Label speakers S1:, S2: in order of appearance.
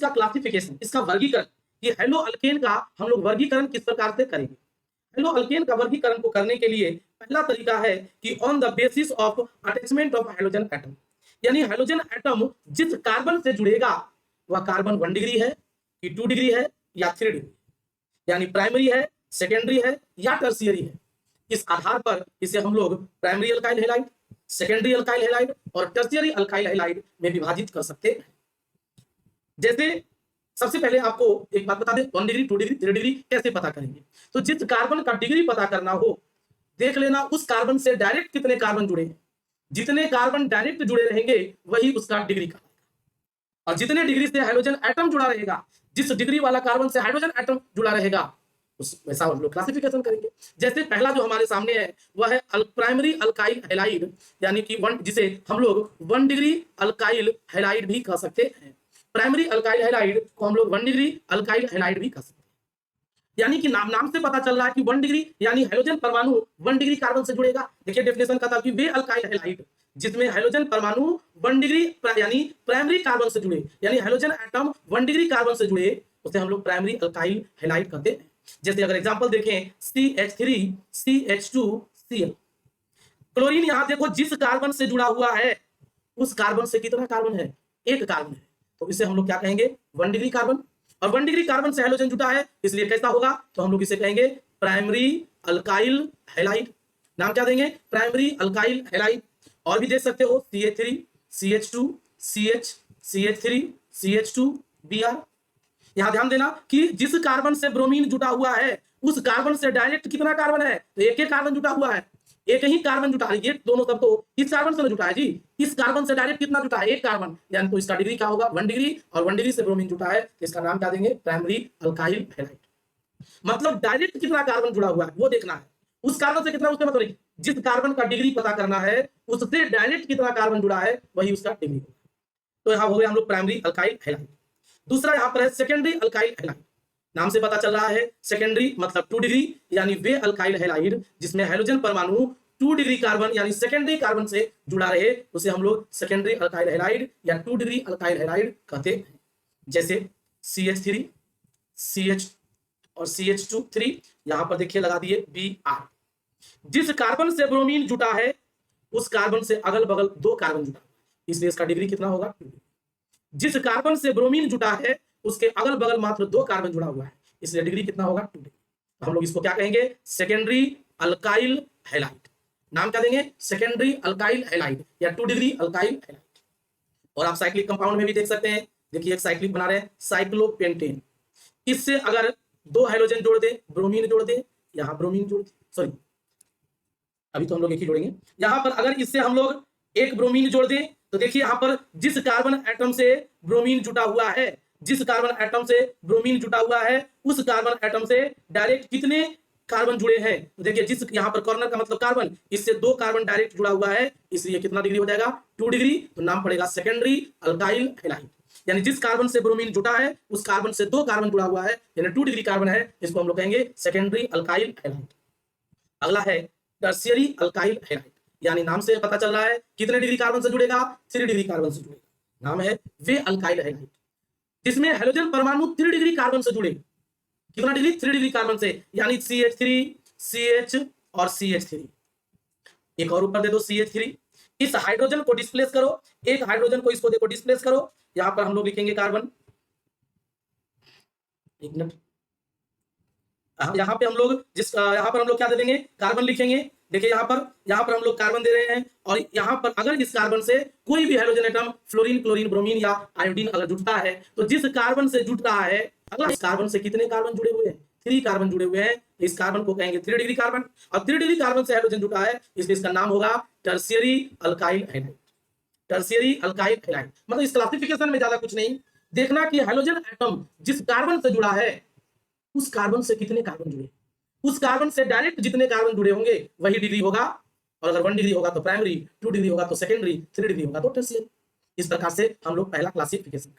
S1: इसका क्लासिफिकेशन, इसका वर्गीकरण, ये हेलो अल्केन का हम लोग वर्गीकरण किस प्रकार से करेंगे। हेलो अल्केन का वर्गीकरण को करने के लिए पहला तरीका है कि on the basis of attachment of hydrogen atom, यानी हाइड्रोजन एटम जिस कार्बन से जुड़ेगा वह कार्बन 1 डिग्री है कि 2 डिग्री है या 3 डिग्री, यानी प्राइमरी है, सेकेंडरी है या टर्शियरी है। इस आधार पर इसे हम लोग primary alkyl halide, secondary alkyl halide और टर्शियरी अल्काइल हैलाइड में विभाजित कर सकते हैं। जैसे सबसे पहले आपको एक बात बता दें, 1 डिग्री, 2 डिग्री, 3 डिग्री कैसे पता करेंगे। तो जिस कार्बन का डिग्री पता करना हो, देख लेना उस कार्बन से डायरेक्ट कितने कार्बन जुड़े हैं। जितने कार्बन डायरेक्ट जुड़े रहेंगे वही उसका डिग्री का, और जितने डिग्री से हाइड्रोजन एटम जुड़ा रहेगा, जिस डिग्री वाला कार्बन से हाइड्रोजन एटम जुड़ा रहेगा उस वैसा हम लोग क्लासिफिकेशन करेंगे। जैसे पहला जो हमारे सामने है वह है प्राइमरी अल्काइल हैलाइड, यानी कि जिसे हम लोग 1 डिग्री अल्काइल हैलाइड भी कह सकते हैं। प्राइमरी अल्काइल हैलाइड को हम लोग 1 डिग्री अल्काइल हैलाइड भी कह सकते हैं। यानी कि नाम से पता चल रहा है कि 1 डिग्री यानी हाइड्रोजन परमाणु 1 डिग्री कार्बन से जुड़ेगा। देखिए डेफिनेशन का था कि वे अल्काइल हैलाइड जिसमें हाइड्रोजन परमाणु 1 डिग्री यानी प्राइमरी कार्बन से जुड़े, यानी हाइड्रोजन एटम 1 डिग्री कार्बन से जुड़े, उसे हम लोग प्राइमरी अल्काइल हैलाइड कहते हैं। जैसे अगर एग्जांपल देखें CH3 CH2 Cl, क्लोरीन यहां देखो जिस कार्बन से जुड़ा हुआ है उस कार्बन से कितना कार्बन है, एक कार्बन है, तो इसे हम लोग क्या कहेंगे 1 डिग्री कार्बन। और 1 डिग्री कार्बन से हाइड्रोजन जुटा है इसलिए कैसा होगा, तो हम लोग इसे कहेंगे प्राइमरी अल्काइल हैलाइड। नाम क्या देंगे, प्राइमरी अल्काइल हैलाइड। और भी देख सकते हो CH3 CH2 CH CH3 CH2 Br। यहां ध्यान देना कि जिस कार्बन से ब्रोमीन जुटा हुआ है उस कार्बन से डायरेक्ट कितना कार्बन है, तो एक ही कार्बन जुटा हुआ है, एक ही कार्बन जुटा है। ये दोनों सब तो इस कार्बन से जुटा है जी, इस कार्बन से डायरेक्ट कितना जुटा है, एक कार्बन, यानी तो इसका डिग्री क्या होगा 1 डिग्री, और 1 डिग्री से ब्रोमीन जुटा है तो इसका नाम क्या देंगे प्राइमरी अल्काइल हैलाइड। मतलब डायरेक्ट कितना कार्बन जुड़ा हुआ है वो देखना है, उस कार्बन से कितना, उसका मतलब नहीं, जिस कार्बन का डिग्री पता करना है उससे डायरेक्ट कितना कार्बन जुड़ा है वही उसका डिग्री होगा। तो यहाँ हो गया हम लोग प्राइमरी अल्काइल हैलाइड। दूसरा यहाँ पर है सेकेंडरी अल्काइल हैलाइड। नाम से पता चल रहा है सेकेंडरी मतलब 2 डिग्री, यानी वे अल्काइल हैलाइड जिसमें हाइड्रोजन परमाणु 2 डिग्री कार्बन यानी सेकेंडरी कार्बन से जुड़ा रहे उसे हम लोग सेकेंडरी अल्काइल हैलाइड या 2 डिग्री अल्काइल हैलाइड कहते हैं। जैसे CH3 CH और CH2 3, यहां पर देखिए लगा दिए Br। जिस कार्बन से ब्रोमीन जुटा है उस कार्बन से अगल बगल 2 कार्बन जुटा, इसलिए इसका डिग्री कितना होगा 2 डिग्री। जिस कार्बन से ब्रोमीन जुटा है उसके अगल बगल मात्र 2 कार्बन जुड़ा हुआ है, इसलिए डिग्री कितना होगा 2 डिग्री। तो हम लोग इसको क्या कहेंगे सेकेंडरी अल्काइल हैलाइड। नाम क्या देंगे सेकेंडरी अल्काइल हैलाइड या 2 डिग्री अल्काइल हैलाइड। और आप साइक्लिक कंपाउंड में भी देख सकते हैं, देखिए एक साइक्लिक बना रहे हैं साइक्लोपेंटेन, इससे अगर 2 हाइड्रोजन जोड़ दे, ब्रोमीन जोड़ दे, यहां ब्रोमीन जोड़ दे, सॉरी अभी तो हम लोग एक ही जोड़ेंगे, यहां पर अगर इससे हम लोग एक ब्रोमीन जोड़ दें तो देखिए यहां पर जिस कार्बन एटम से ब्रोमीन जुटा हुआ है, जिस कार्बन एटम से ब्रोमीन जुटा हुआ है उस कार्बन एटम से डायरेक्ट कितने कार्बन जुड़े हैं, तो देखिए जिस यहां पर कॉर्नर का मतलब कार्बन, इससे 2 कार्बन डायरेक्ट जुड़ा हुआ है, इसलिए कितना डिग्री हो जाएगा 2 डिग्री। तो नाम पड़ेगा सेकेंडरी अल्काइल हैलाइड। यानी जिस कार्बन से ब्रोमीन जुटा है उस कार्बन से 2 कार्बन जुड़ा हुआ है, यानी 2 डिग्री कार्बन है, इसको हम लोग कहेंगे सेकेंडरी अल्काइल हैलाइड। अगला है टर्शियरी अल्काइल हैलाइड, यानी नाम से पता चल रहा है कितने डिग्री कार्बन से जुड़ेगा 3 डिग्री कार्बन से जुड़ेगा। नाम है वे अल्काइल हैलाइड जिसमें हाइड्रोजन परमाणु 3 डिग्री कार्बन से जुड़े, कितना डिग्री 3 डिग्री कार्बन से, यानी CH3 CH और CH3। एक और ऊपर दे दो CH3, इस हाइड्रोजन को डिस्प्लेस करो, एक हाइड्रोजन को इसको देखो डिस्प्लेस करो, यहां पर हम लोग लिखेंगे कार्बन, एक मिनट, यहां पे हम लोग यहां पर हम लोग क्या दे देंगे कार्बन लिखेंगे। देखिए यहां पर हम लोग कार्बन दे रहे हैं, और यहां पर अगर इस कार्बन से कोई भी hydrogen atom fluorine chlorine bromine या आयोडीन अगर जुड़ता है तो जिस कार्बन से जुड़ रहा है अगला इस कार्बन से कितने कार्बन जुड़े हुए हैं 3 कार्बन जुड़े हुए हैं, इस कार्बन को कहेंगे 3 डिग्री कार्बन। और 3 डिग्री कार्बन से हाइड्रोजन जुटा है इसलिए इसका नाम होगा tertiary alkyl halide. Tertiary alkyl halide मतलब इस क्लासिफिकेशन में ज्यादा कुछ नहीं, देखना कि हाइड्रोजन एटम जिस कार्बन से जुड़ा है उस कार्बन से कितने कार्बन जुड़े, उस कार्बन से डायरेक्ट जितने कार्बन जुड़े होंगे वही डिग्री होगा, और अगर 1 डिग्री होगा तो प्राइमरी, 2 डिग्री होगा तो सेकेंडरी, 3 डिग्री होगा तो टर्शियरी। इस प्रकार से हम लोग पहला क्लासिफिकेशन